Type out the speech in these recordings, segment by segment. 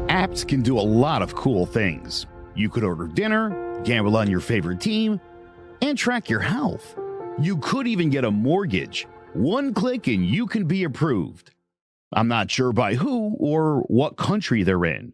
Apps can do a lot of cool things. You could order dinner, gamble on your favorite team, and track your health. You could even get a mortgage. One click and you can be approved. I'm not sure by who or what country they're in.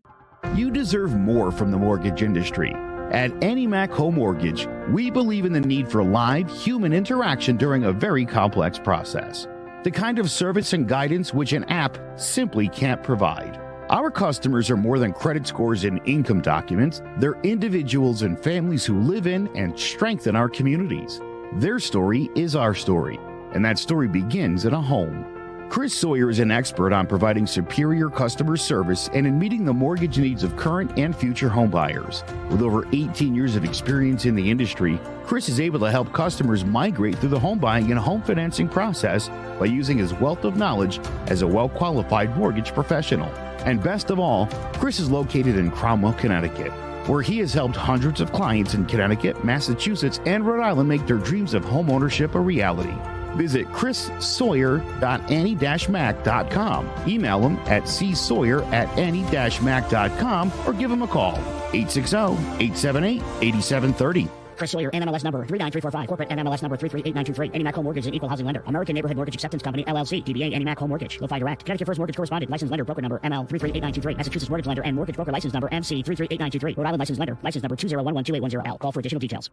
You deserve more from the mortgage industry. At AnyMac Home Mortgage, we believe in the need for live human interaction during a very complex process. The kind of service and guidance which an app simply can't provide. Our customers are more than credit scores and income documents. They're individuals and families who live in and strengthen our communities. Their story is our story, and that story begins in a home. Chris Sawyer is an expert on providing superior customer service and in meeting the mortgage needs of current and future homebuyers. With over 18 years of experience in the industry, Chris is able to help customers migrate through the home buying and home financing process by using his wealth of knowledge as a well-qualified mortgage professional. And best of all, Chris is located in Cromwell, Connecticut, where he has helped hundreds of clients in Connecticut, Massachusetts, and Rhode Island make their dreams of home ownership a reality. Visit chrissawyer.any-mac.com. Email him at csawyer@any-mac.com or give him a call, 860-878-8730. Chris Sawyer, NMLS number 39345, corporate NMLS number 338923, AnyMac Home Mortgage, an equal housing lender, American Neighborhood Mortgage Acceptance Company, LLC, DBA AnyMac Home Mortgage, LoFi Direct, Connecticut First Mortgage Correspondent, License Lender, Broker Number, ML 338923, Massachusetts Mortgage Lender and Mortgage Broker License Number, MC 338923, Rhode Island License Lender, License Number 2011280L. Call for additional details.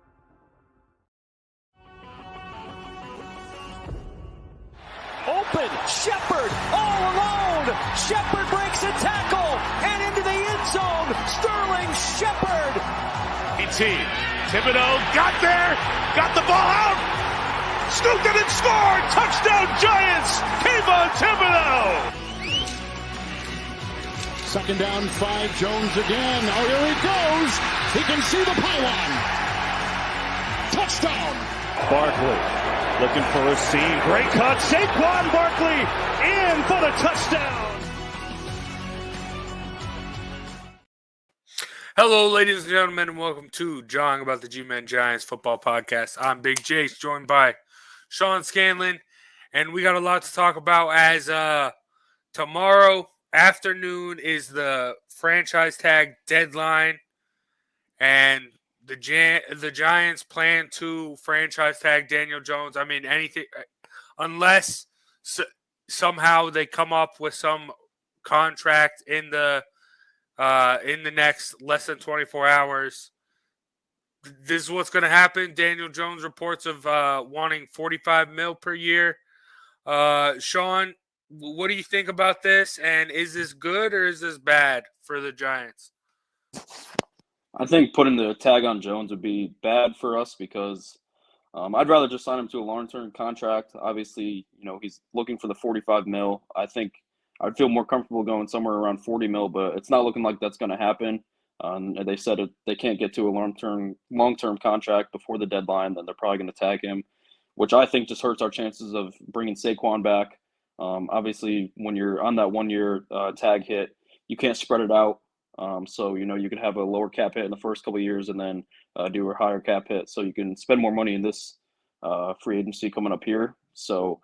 Open, Shepard, all alone. Shepard breaks a tackle and into the end zone. Sterling Shepard. Thibodeau got there, got the ball out, scooped it and scored. Touchdown Giants. Kayvon Thibodeau. Second down, 5. Jones again. Oh, here he goes. He can see the pylon. Touchdown. Barkley looking for a seam. Great cut. Saquon Barkley in for the touchdown. Hello, ladies and gentlemen, and welcome to Jawing About the GMen Giants Football Podcast. I'm Big Jace, joined by Sean Scanlon, and we got a lot to talk about as tomorrow afternoon is the franchise tag deadline, and the Giants plan to franchise tag Daniel Jones. I mean, anything, unless somehow they come up with some contract in the next less than 24 hours. This is what's going to happen. Daniel Jones reports of wanting $45 million per year. Sean, what do you think about this? And is this good or is this bad for the Giants? I think putting the tag on Jones would be bad for us because I'd rather just sign him to a long-term contract. Obviously, he's looking for the $45 million. I think I'd feel more comfortable going somewhere around $40 million, but it's not looking like that's going to happen. They said they can't get to a long-term contract before the deadline, then they're probably going to tag him, which I think just hurts our chances of bringing Saquon back. Obviously, when you're on that 1-year tag hit, you can't spread it out. So, you could have a lower cap hit in the first couple of years and then do a higher cap hit. So you can spend more money in this free agency coming up here. So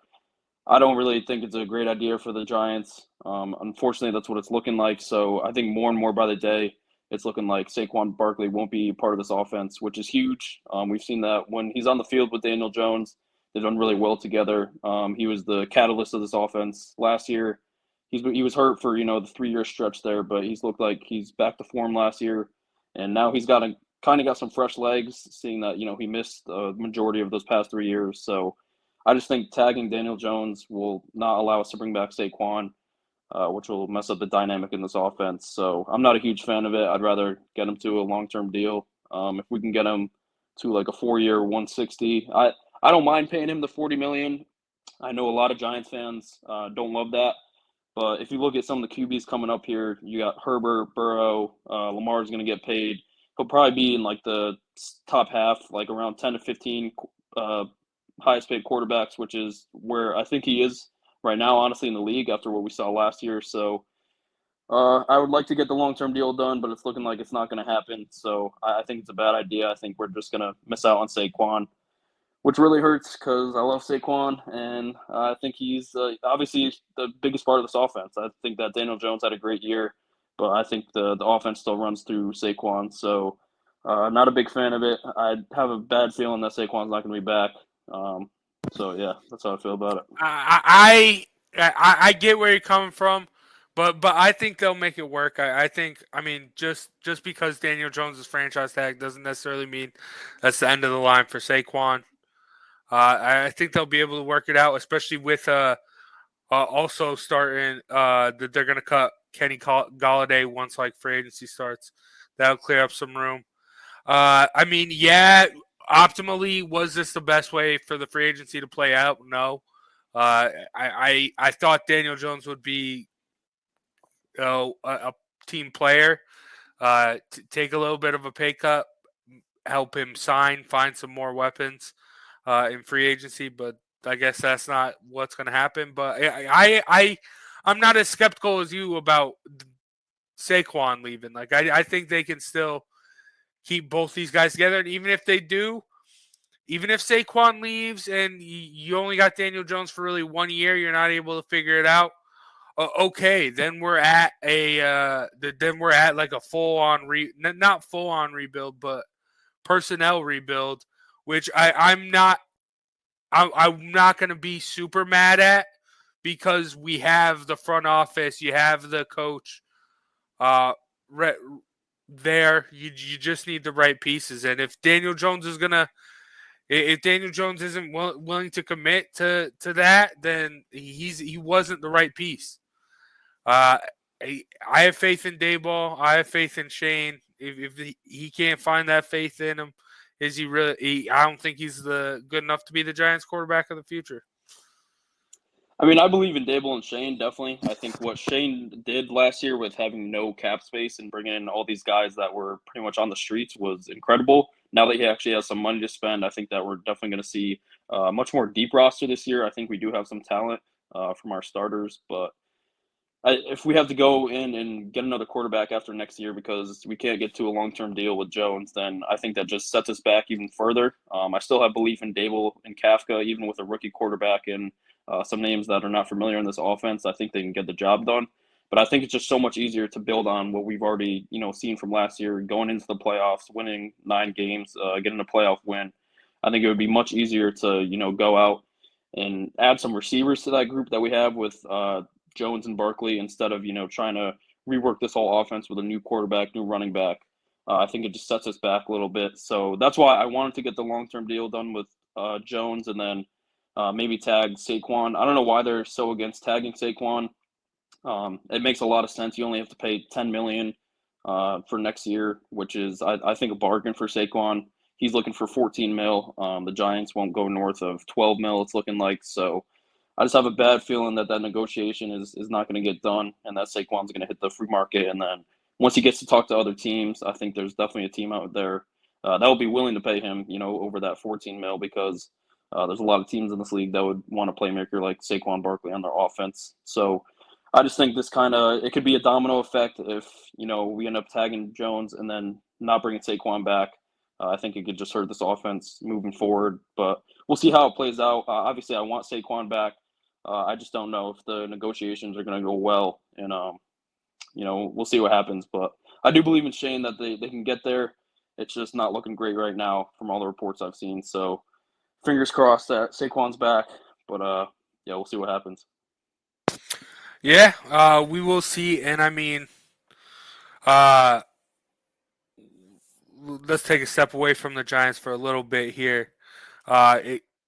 I don't really think it's a great idea for the Giants. Unfortunately, that's what it's looking like. So I think more and more by the day, it's looking like Saquon Barkley won't be part of this offense, which is huge. We've seen that when he's on the field with Daniel Jones, they've done really well together. He was the catalyst of this offense last year. He was hurt for, the 3-year stretch there, but he's looked like he's back to form last year. And now he's got some fresh legs, seeing that, he missed the majority of those past 3 years. So I just think tagging Daniel Jones will not allow us to bring back Saquon, which will mess up the dynamic in this offense. So I'm not a huge fan of it. I'd rather get him to a long-term deal. If we can get him to like a 4-year, 160, I don't mind paying him the $40 million. I know a lot of Giants fans don't love that. But if you look at some of the QBs coming up here, you got Herbert, Burrow, Lamar's going to get paid. He'll probably be in like the top half, like around 10 to 15 highest paid quarterbacks, which is where I think he is right now, honestly, in the league after what we saw last year. So I would like to get the long-term deal done, but it's looking like it's not going to happen. So I think it's a bad idea. I think we're just going to miss out on Saquon, which really hurts because I love Saquon, and I think he's obviously the biggest part of this offense. I think that Daniel Jones had a great year, but I think the offense still runs through Saquon. So not a big fan of it. I have a bad feeling that Saquon's not going to be back. So yeah, that's how I feel about it. I get where you're coming from, but I think they'll make it work. I mean just because Daniel Jones' franchise tag doesn't necessarily mean that's the end of the line for Saquon. I think they'll be able to work it out, especially with also starting that they're going to cut Kenny Golladay once like free agency starts. That'll clear up some room. I mean, yeah, optimally, was this the best way for the free agency to play out? No. I thought Daniel Jones would be a team player, take a little bit of a pay cut, help him find some more weapons in free agency, but I guess that's not what's going to happen. But I'm not as skeptical as you about Saquon leaving. Like I think they can still keep both these guys together, and even if they do, even if Saquon leaves and you only got Daniel Jones for really 1 year, you're not able to figure it out. Okay, then we're at like a full-on not full-on rebuild, but personnel rebuild, which I'm not going to be super mad at because we have the front office, you have the coach there. You just need the right pieces, and if Daniel Jones isn't willing to commit to that, then he wasn't the right piece. I have faith in Daboll. I have faith in Shane. If he can't find that faith in him, is he really? I don't think he's good enough to be the Giants' quarterback of the future. I mean, I believe in Daboll and Shane, definitely. I think what Shane did last year with having no cap space and bringing in all these guys that were pretty much on the streets was incredible. Now that he actually has some money to spend, I think that we're definitely going to see a much more deep roster this year. I think we do have some talent from our starters, but if we have to go in and get another quarterback after next year because we can't get to a long-term deal with Jones, then I think that just sets us back even further. I still have belief in Daboll and Kafka, even with a rookie quarterback and some names that are not familiar in this offense. I think they can get the job done. But I think it's just so much easier to build on what we've already, seen from last year, going into the playoffs, winning 9 games, getting a playoff win. I think it would be much easier to, go out and add some receivers to that group that we have with Jones and Barkley instead of trying to rework this whole offense with a new quarterback, new running back. I think it just sets us back a little bit. So that's why I wanted to get the long-term deal done with Jones and then maybe tag Saquon. I don't know why they're so against tagging Saquon. It makes a lot of sense. You only have to pay $10 million for next year, which is I think a bargain for Saquon. He's looking for 14 mil. The Giants won't go north of 12 mil. It's looking like so. I just have a bad feeling that negotiation is not going to get done and that Saquon's going to hit the free market. And then once he gets to talk to other teams, I think there's definitely a team out there that will be willing to pay him, over that 14 mil because there's a lot of teams in this league that would want a playmaker like Saquon Barkley on their offense. So I just think this it could be a domino effect if, we end up tagging Jones and then not bringing Saquon back. I think it could just hurt this offense moving forward, but we'll see how it plays out. Obviously, I want Saquon back. I just don't know if the negotiations are going to go well, and we'll see what happens. But I do believe in Shane that they can get there. It's just not looking great right now from all the reports I've seen. So fingers crossed that Saquon's back. But yeah, we'll see what happens. Yeah, we will see. And I mean, let's take a step away from the Giants for a little bit here.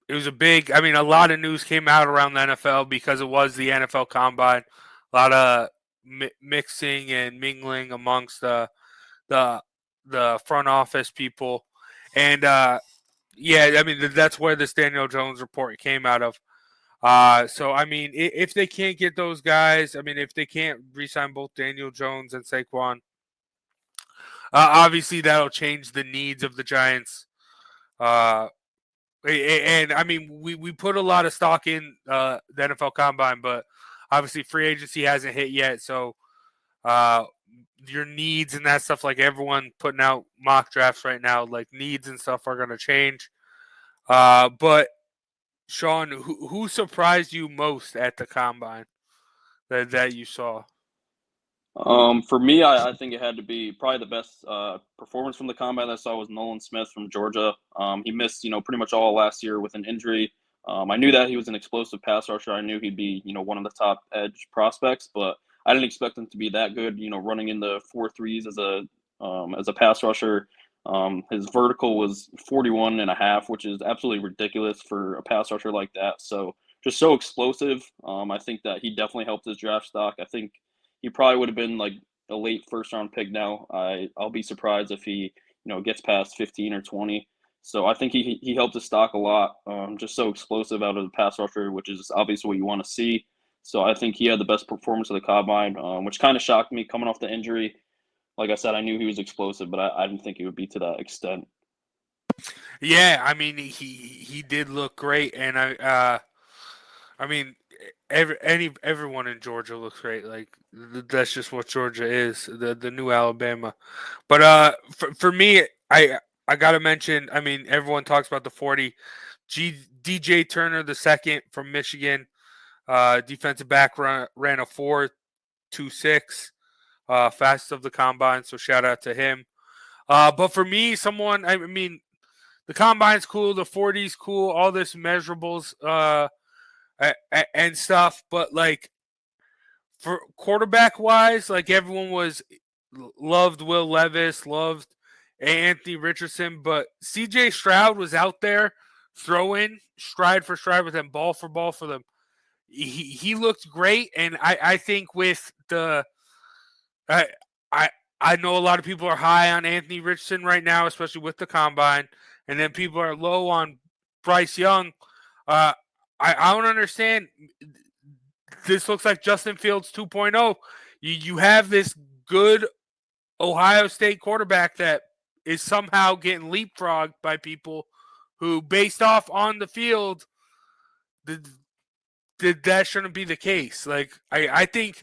It was a lot of news came out around the NFL because it was the NFL Combine. A lot of mixing and mingling amongst the front office people. And, that's where this Daniel Jones report came out of. So, if they can't get those guys, if they can't re-sign both Daniel Jones and Saquon, obviously that'll change the needs of the Giants. We put a lot of stock in the NFL Combine, but obviously free agency hasn't hit yet. So your needs and that stuff, like everyone putting out mock drafts right now, like needs and stuff are going to change. But Sean, who surprised you most at the Combine that you saw? For me, I think it had to be probably the best performance from the combine I saw was Nolan Smith from Georgia. He missed, pretty much all last year with an injury. I knew that he was an explosive pass rusher. I knew he'd be, one of the top edge prospects, but I didn't expect him to be that good. Running in the 4.3s as a pass rusher. His vertical was 41.5, which is absolutely ridiculous for a pass rusher like that. So just so explosive. I think that he definitely helped his draft stock. I think he probably would have been like a late first round pick now. I'll be surprised if he gets past 15 or 20. So I think he helped his stock a lot. Just so explosive out of the pass rusher, which is obviously what you want to see. So I think he had the best performance of the combine, which kind of shocked me coming off the injury. Like I said, I knew he was explosive, but I didn't think it would be to that extent. Yeah, I mean he did look great, and I mean everyone in Georgia looks great. Like that's just what Georgia is, the new Alabama. But for me, I gotta mention. I mean, everyone talks about the 40. DJ Turner the second from Michigan, defensive back ran a 4.26, fastest of the combine. So shout out to him. But for me, I mean, the combine's cool, the 40's cool, all this measurables, and stuff. But like for quarterback wise, like everyone loved Will Levis, loved Anthony Richardson, but CJ Stroud was out there throwing stride for stride with them, ball for them. He looked great, and I think with the I know a lot of people are high on Anthony Richardson right now, especially with the combine, and then people are low on Bryce Young. I don't understand. This looks like Justin Fields 2.0. You have this good Ohio State quarterback that is somehow getting leapfrogged by people who, based off on the field, that shouldn't be the case. Like I think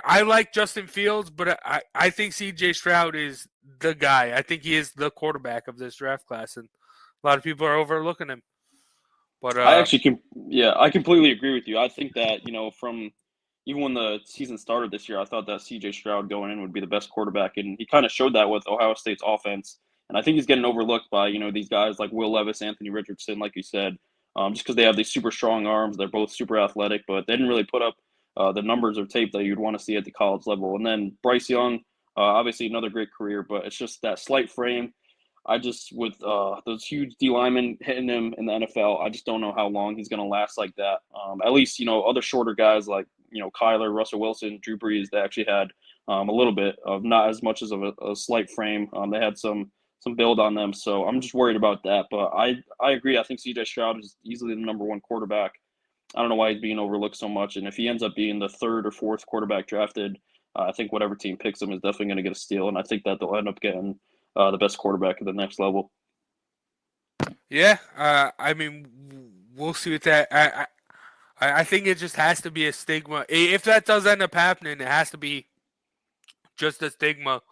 I like Justin Fields, but I think CJ Stroud is the guy. I think he is the quarterback of this draft class, and a lot of people are overlooking him. But I completely agree with you. I think that from even when the season started this year, I thought that C.J. Stroud going in would be the best quarterback, and he kind of showed that with Ohio State's offense. And I think he's getting overlooked by these guys like Will Levis, Anthony Richardson, like you said, just because they have these super strong arms. They're both super athletic, but they didn't really put up the numbers or tape that you'd want to see at the college level. And then Bryce Young, obviously another great career, but it's just that slight frame. I just with those huge D linemen hitting him in the NFL, I just don't know how long he's going to last like that. At least other shorter guys like Kyler, Russell Wilson, Drew Brees, they actually had a little bit of not as much as of a slight frame. They had some build on them, so I'm just worried about that. But I agree. I think C.J. Stroud is easily the number one quarterback. I don't know why he's being overlooked so much, and if he ends up being the third or fourth quarterback drafted, I think whatever team picks him is definitely going to get a steal, and I think that they'll end up getting the best quarterback at the next level. Yeah, I mean, we'll see with that. I think it just has to be a stigma. If that does end up happening, it has to be just a stigma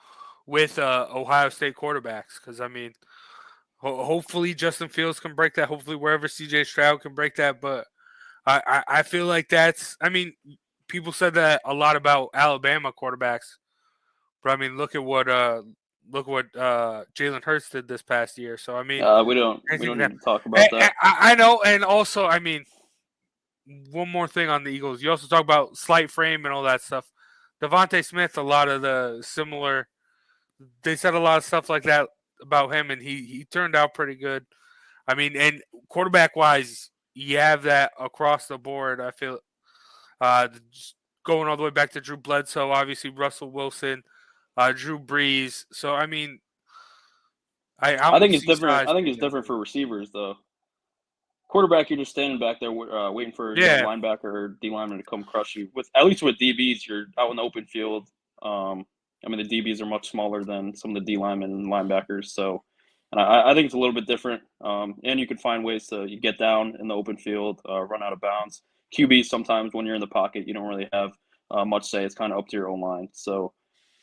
with Ohio State quarterbacks. Because, I mean, hopefully Justin Fields can break that. Hopefully wherever C.J. Stroud can break that. But I feel like I mean, people said that a lot about Alabama quarterbacks. But, I mean, look at what Jalen Hurts did this past year. So I mean, we don't need to talk about that. I know, and also, I mean, one more thing on the Eagles. You also talk about slight frame and all that stuff. Devontae Smith, a lot of the similar. They said a lot of stuff like that about him, and he turned out pretty good. I mean, and quarterback wise, you have that across the board. I feel just going all the way back to Drew Bledsoe, obviously Russell Wilson. Drew Brees. So I mean, I think it's different. I think it's different for receivers though. Quarterback, you're just standing back there waiting for your linebacker or D lineman to come crush you. At least with DBs, you're out in the open field. I mean, the DBs are much smaller than some of the D linemen and linebackers. So, and I think it's a little bit different. And you can find ways to get down in the open field, run out of bounds. QBs sometimes when you're in the pocket, you don't really have much say. It's kind of up to your own line. So.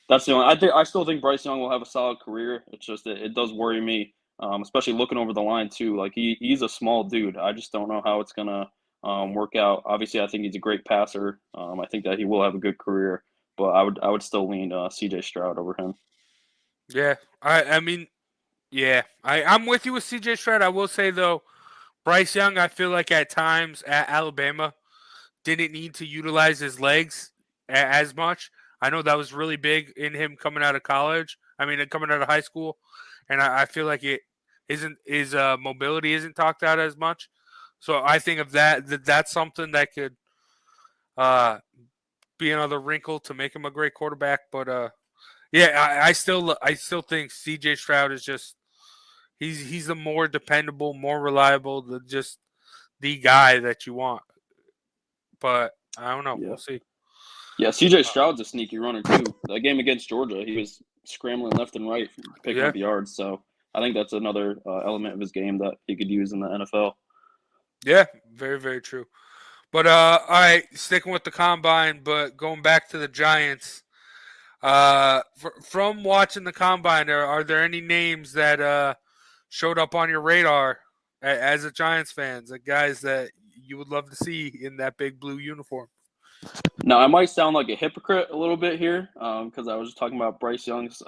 That's the only. I still think Bryce Young will have a solid career. It's just it does worry me, especially looking over the line too. Like he's a small dude. I just don't know how it's gonna work out. Obviously, I think he's a great passer. I think that he will have a good career, but I would still lean C.J. Stroud over him. Yeah, I mean, yeah, I'm with you with C.J. Stroud. I will say though, Bryce Young, I feel like at times at Alabama didn't need to utilize his legs as much. I know that was really big in him coming out of college. I mean, coming out of high school, and I feel like it isn't his mobility isn't talked out as much. So I think of that's something that could uh, be another wrinkle to make him a great quarterback. But yeah, I still think C.J. Stroud is just he's the more dependable, more reliable, just the guy that you want. But I don't know. Yeah. We'll see. Yeah, C.J. Stroud's a sneaky runner too. That game against Georgia, he was scrambling left and right, picking Yeah. up yards. So I think that's another element of his game that he could use in the NFL. Yeah, very, very true. But all right, sticking with the combine, but going back to the Giants. From watching the combine, are there any names that showed up on your radar as a Giants fans, the guys that you would love to see in that big blue uniform? Now, I might sound like a hypocrite a little bit here because I was just talking about Bryce Young's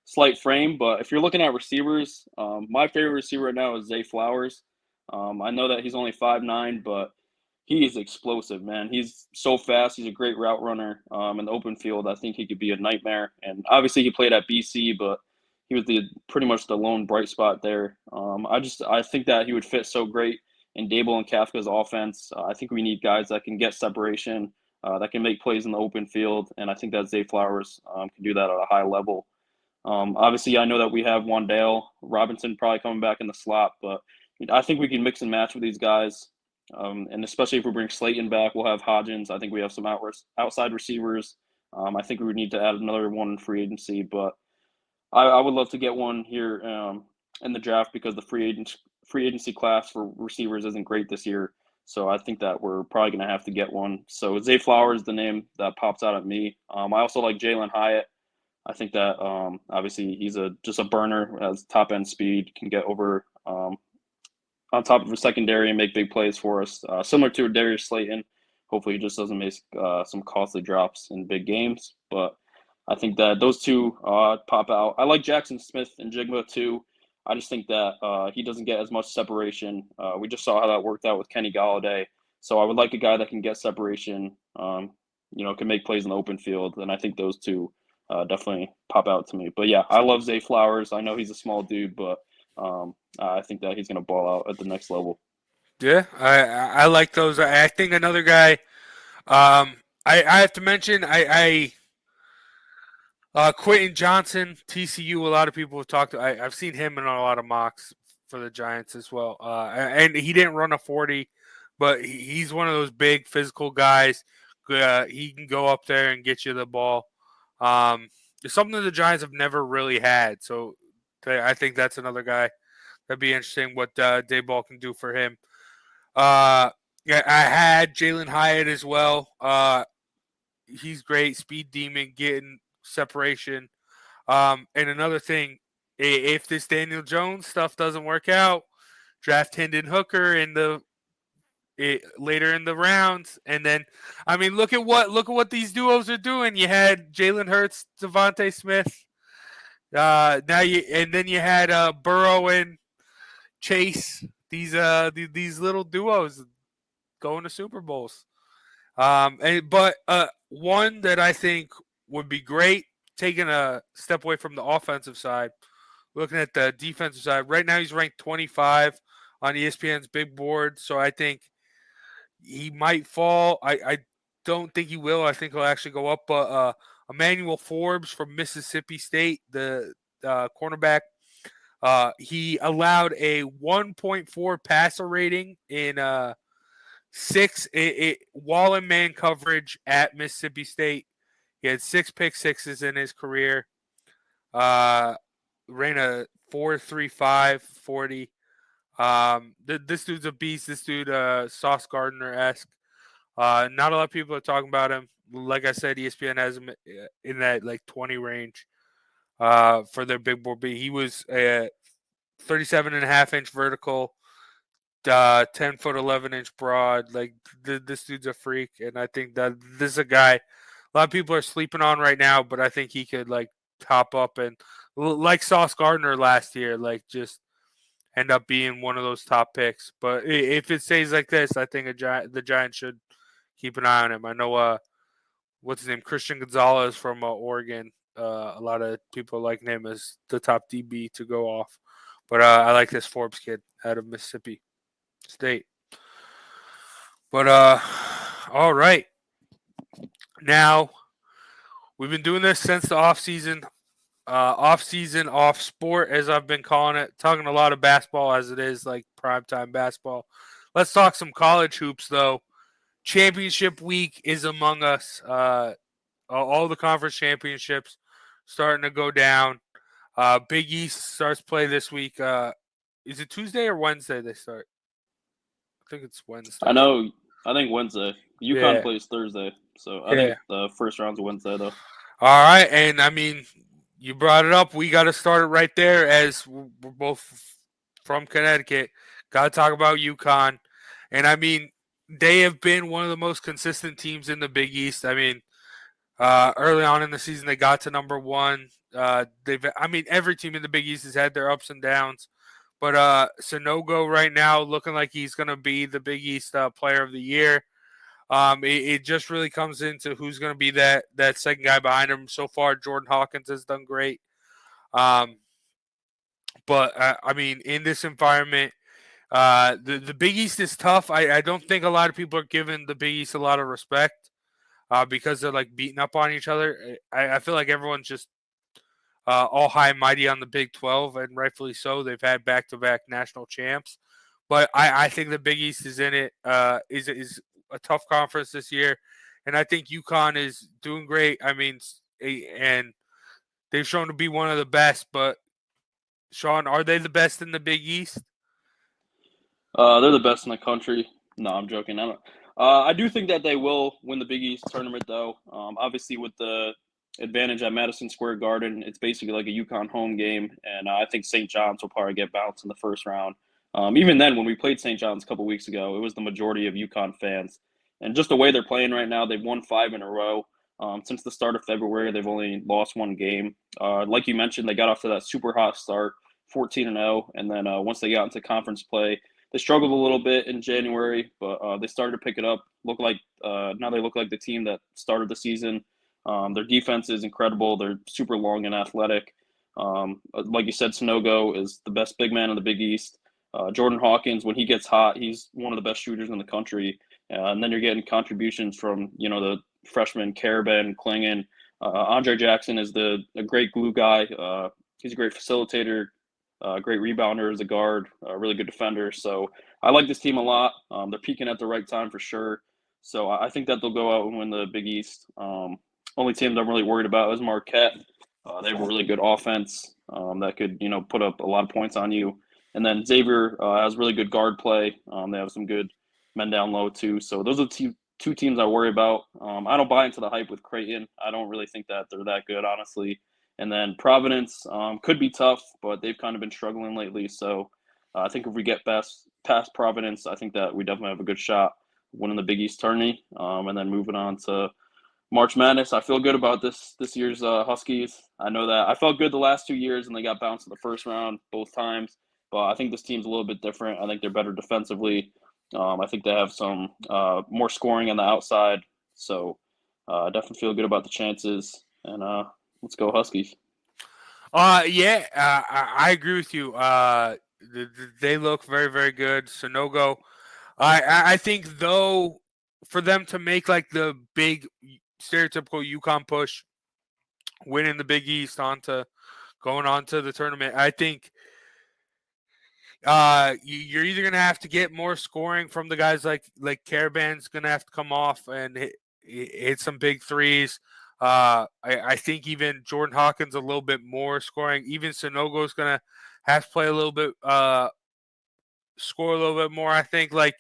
slight frame. But if you're looking at receivers, my favorite receiver right now is Zay Flowers. I know that he's only 5'9", but he is explosive, man. He's so fast. He's a great route runner. In the open field, I think he could be a nightmare. And obviously, he played at BC, but he was pretty much the lone bright spot there. I think that he would fit so great in Dable and Kafka's offense. I think we need guys that can get separation, that can make plays in the open field, and I think that Zay Flowers can do that at a high level. Obviously, I know that we have Wandale Robinson probably coming back in the slot, but I think we can mix and match with these guys. And especially if we bring Slayton back, we'll have Hodgins. I think we have some outside receivers. I think we would need to add another one in free agency, but I would love to get one here in the draft because the free agency class for receivers isn't great this year. So I think that we're probably going to have to get one. So Zay Flowers is the name that pops out at me. I also like Jalen Hyatt. I think that obviously he's just a burner, has top end speed, can get over on top of a secondary and make big plays for us, similar to Darius Slayton. Hopefully, he just doesn't make some costly drops in big games. But I think that those two pop out. I like Jackson Smith and Jigma too. I just think that he doesn't get as much separation. We just saw how that worked out with Kenny Galladay. So I would like a guy that can get separation, can make plays in the open field. And I think those two definitely pop out to me. But yeah, I love Zay Flowers. I know he's a small dude, but I think that he's going to ball out at the next level. Yeah, I like those. I think another guy. I have to mention Quentin Johnson, TCU. A lot of people have talked. I've seen him in a lot of mocks for the Giants as well. And he didn't run a 40, but he's one of those big physical guys. He can go up there and get you the ball. It's something the Giants have never really had. So I think that's another guy. That'd be interesting what Dayball can do for him. Yeah, I had Jalen Hyatt as well. He's great, speed demon, getting separation. And another thing, if this Daniel Jones stuff doesn't work out, draft Hendon Hooker later in the rounds, and then look at what these duos are doing. You had Jalen Hurts, Devontae Smith. Then you had Burrow and Chase. These little duos going to Super Bowls. But one that I think would be great, taking a step away from the offensive side, looking at the defensive side. Right now, he's ranked 25 on ESPN's big board, so I think he might fall. I don't think he will. I think he'll actually go up. But Emmanuel Forbes from Mississippi State, the cornerback, he allowed a 1.4 passer rating in wall and man coverage at Mississippi State. He had 6 pick sixes in his career. Ran a 4.35 40. This dude's a beast. This dude, Sauce Gardner-esque. Not a lot of people are talking about him. Like I said, ESPN has him in that 20 range for their big board B. He was a 37.5-inch vertical, 10-foot 11-inch broad. This dude's a freak, and I think that this is a guy a lot of people are sleeping on right now, but I think he could like top up and like Sauce Gardner last year, like just end up being one of those top picks. But if it stays like this, I think the Giants should keep an eye on him. I know what's his name, Christian Gonzalez from Oregon. A lot of people like him as the top DB to go off. But I like this Forbes kid out of Mississippi State. But all right. Now we've been doing this since the off season, off sport, as I've been calling it. Talking a lot of basketball as it is, like primetime basketball. Let's talk some college hoops, though. Championship week is among us. All the conference championships starting to go down. Big East starts play this week. Is it Tuesday or Wednesday they start? I think it's Wednesday. I think Wednesday. UConn plays Thursday. So I think the first round's Wednesday, though. All right. And, I mean, you brought it up. We got to start it right there as we're both from Connecticut. Got to talk about UConn. And, I mean, they have been one of the most consistent teams in the Big East. I mean, early on in the season, they got to number one. Every team in the Big East has had their ups and downs. But Sonogo right now looking like he's going to be the Big East Player of the Year. It just really comes into who's going to be that second guy behind him. So far, Jordan Hawkins has done great. But in this environment, the Big East is tough. I don't think a lot of people are giving the Big East a lot of respect because they're like beating up on each other. I feel like everyone's just all high and mighty on the Big 12, and rightfully so. They've had back-to-back national champs. But I think the Big East is in it, is a tough conference this year. And I think UConn is doing great. I mean, and they've shown to be one of the best. But, Sean, are they the best in the Big East? They're the best in the country. No, I'm joking. I do think that they will win the Big East tournament, though. Obviously, with the advantage at Madison Square Garden, it's basically like a UConn home game, and I think St. John's will probably get bounced in the first round. Even then, when we played St. John's a couple weeks ago, it was the majority of UConn fans. And just the way they're playing right now, they've won 5 in a row. Since the start of February, they've only lost 1 game. Like you mentioned, they got off to that super hot start, 14-0, and then once they got into conference play, they struggled a little bit in January, but they started to pick it up. Now they look like the team that started the season. Their defense is incredible. They're super long and athletic. Like you said, Sonogo is the best big man in the Big East. Jordan Hawkins, when he gets hot, he's one of the best shooters in the country. And then you're getting contributions from, the freshmen, Karaban, Klingon. Andre Jackson is a great glue guy. He's a great facilitator, great rebounder as a guard, a really good defender. So I like this team a lot. They're peaking at the right time for sure. So I think that they'll go out and win the Big East. Only team that I'm really worried about is Marquette. They have a really good offense that could, put up a lot of points on you. And then Xavier has really good guard play. They have some good men down low too. So those are the two teams I worry about. I don't buy into the hype with Creighton. I don't really think that they're that good, honestly. And then Providence could be tough, but they've kind of been struggling lately. So I think if we get past Providence, I think that we definitely have a good shot winning the Big East tourney and then moving on to March Madness. I feel good about this year's Huskies. I know that I felt good the last 2 years and they got bounced in the first round both times. But I think this team's a little bit different. I think they're better defensively. I think they have some more scoring on the outside. So I definitely feel good about the chances. And let's go Huskies. I agree with you. They look very, very good. Sonogo. I think, though, for them to make like the big stereotypical UConn push, winning the Big East going on to the tournament, I think you're either gonna have to get more scoring from the guys like Caravan's gonna have to come off and hit some big threes. I think even Jordan Hawkins a little bit more scoring. Even Sonogo's gonna have to play a little bit, score a little bit more. I think like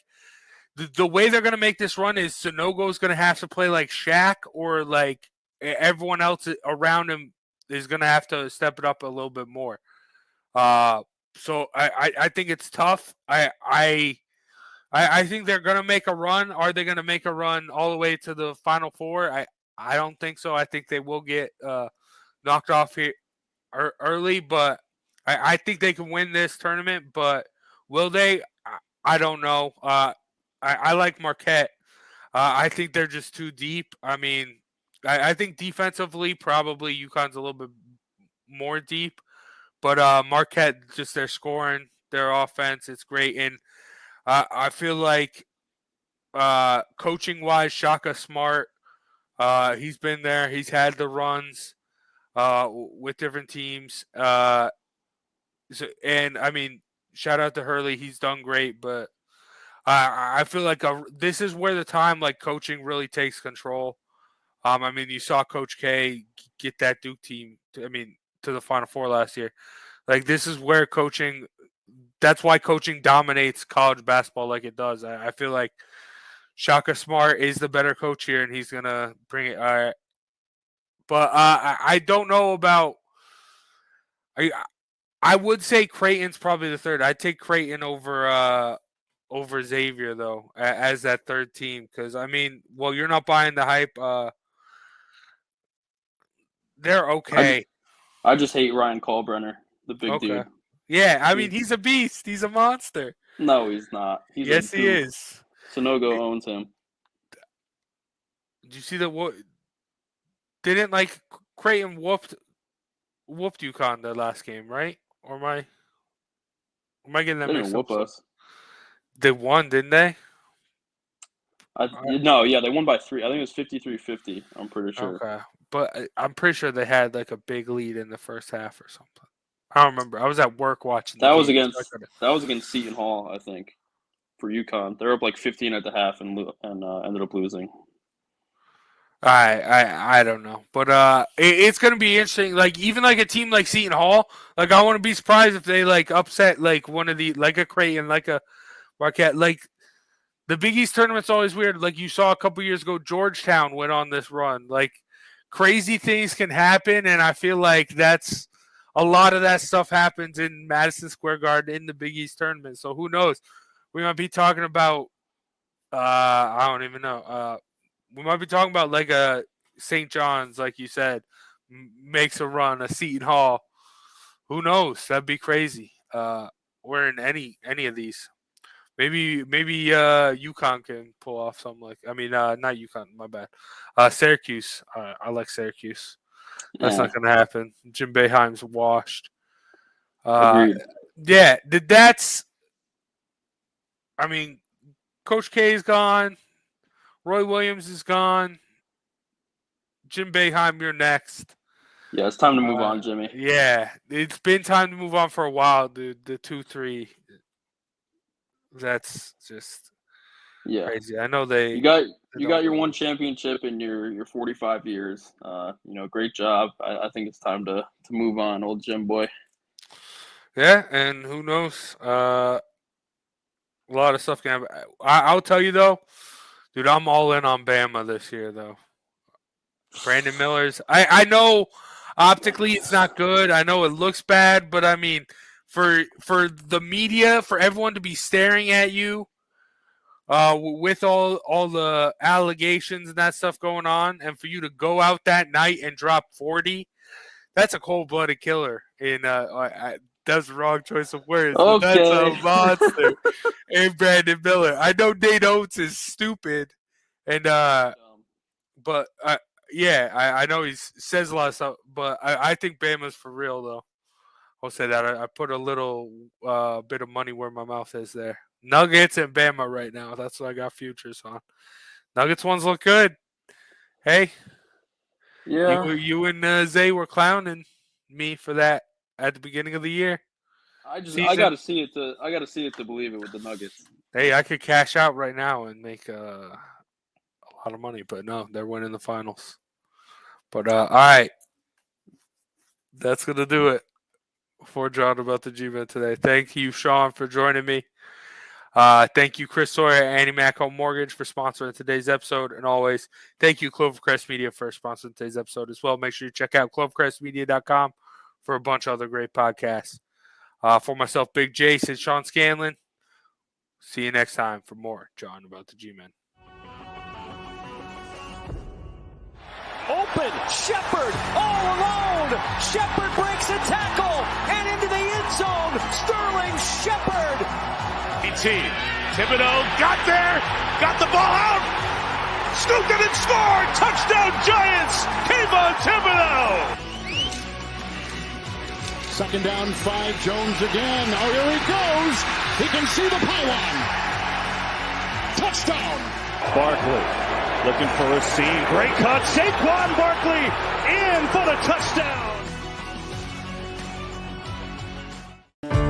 the way they're gonna make this run is Sonogo's gonna have to play like Shaq, or like everyone else around him is gonna have to step it up a little bit more. So I think it's tough. I think they're gonna make a run. Are they gonna make a run all the way to the Final Four? I don't think so. I think they will get knocked off here early, but I think they can win this tournament. But will they? I don't know. I like Marquette. I think they're just too deep. I mean, I think defensively, probably UConn's a little bit more deep. But Marquette, just their scoring, their offense, it's great. And I feel like coaching-wise, Shaka Smart, he's been there. He's had the runs with different teams. And, I mean, shout out to Hurley. He's done great. But I feel like this is where the time, like, coaching really takes control. I mean, you saw Coach K get that Duke team, to the Final Four last year. Like, this is where coaching – that's why coaching dominates college basketball like it does. I feel like Shaka Smart is the better coach here, and he's going to bring it. All right. But I don't know about – I would say Creighton's probably the third. I'd take Creighton over Xavier, though, as that third team. Because, I mean, well, you're not buying the hype. They're okay. I just hate Ryan Kalbrenner, the big dude. Yeah, I mean, he's a beast. He's a monster. No, he's not. Yes, he is. Sonogo owns him. Did you see that? Didn't like Creighton whooped UConn the last game, right? Or am I getting that mixed up? They didn't whoop us. They won, didn't they? No, yeah, they won by 3. I think it was 53-50. I'm pretty sure. Okay, but I'm pretty sure they had like a big lead in the first half or something. I don't remember. I was at work watching. That was against Seton Hall, I think, for UConn. They were up like 15 at the half and ended up losing. I don't know, but it's gonna be interesting. Like even like a team like Seton Hall, like I wouldn't be surprised if they like upset like one of the like a Creighton, like a Marquette. Like the Big East tournament's always weird. Like you saw a couple years ago, Georgetown went on this run. Like crazy things can happen, and I feel like that's. A lot of that stuff happens in Madison Square Garden in the Big East tournament. So who knows? We might be talking about I don't even know. We might be talking about like a St. John's, like you said, makes a run, a Seton Hall. Who knows? That'd be crazy. Or in any of these. Maybe UConn can pull off something like not UConn, my bad. Syracuse. I like Syracuse. That's not going to happen. Jim Boeheim's washed. Yeah, that's. I mean, Coach K is gone. Roy Williams is gone. Jim Boeheim, you're next. Yeah, it's time to move on, Jimmy. Yeah, it's been time to move on for a while, dude. The 2-3. That's just crazy. I know you got your one championship in your 45 years. Great job. I think it's time to move on, old Jim boy. Yeah, and who knows? A lot of stuff can happen. I'll tell you though, dude, I'm all in on Bama this year though. Brandon Miller's. I know optically it's not good. I know it looks bad, but I mean, for the media, for everyone to be staring at you. With all the allegations and that stuff going on, and for you to go out that night and drop 40, that's a cold-blooded killer. That's the wrong choice of words. Okay. That's a monster. And Brandon Miller. I know Nate Oates is stupid, and but I know he says a lot of stuff, but I think Bama's for real though. I'll say that I put a little bit of money where my mouth is there. Nuggets and Bama right now. That's what I got futures on. Nuggets ones look good. Hey. Yeah. You and Zay were clowning me for that at the beginning of the year. I gotta see it to believe it with the Nuggets. Hey, I could cash out right now and make a lot of money, but no, they're winning the finals. But all right. That's gonna do it for John about the GMen today. Thank you, Sean, for joining me. Thank you, Chris Sawyer and Annie Mac Home Mortgage for sponsoring today's episode. And always, thank you, Clovercrest Media, for sponsoring today's episode as well. Make sure you check out clovercrestmedia.com for a bunch of other great podcasts. For myself, Big Jace, and Sean Scanlon, see you next time for more John about the GMen. open. Shepard all alone. Shepard breaks a tackle and into the end zone. Sterling Shepard. Thibodeau got there, got the ball out, scooped it and scored. Touchdown Giants. Kayvon Thibodeau. Second down, 5, Jones again. Oh, here he goes. He can see the pylon. Touchdown. Barkley looking for a seam. Great cut. Saquon Barkley in for the touchdown.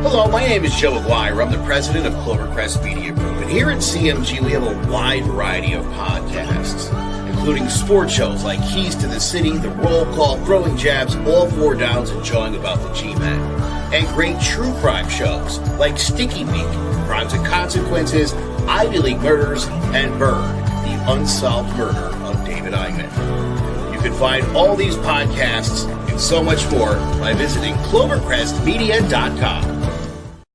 Hello, my name is Joe Aguirre. I'm the president of Clovercrest Media Group. And here at CMG, we have a wide variety of podcasts, including sports shows like Keys to the City, The Roll Call, Throwing Jabs, All Four Downs, and Jawing About the G-Men. And great true crime shows like Sticky Week, Crimes and Consequences, Ivy League Murders, and Bird, the unsolved murder of David Eichmann. You can find all these podcasts and so much more by visiting clovercrestmedia.com.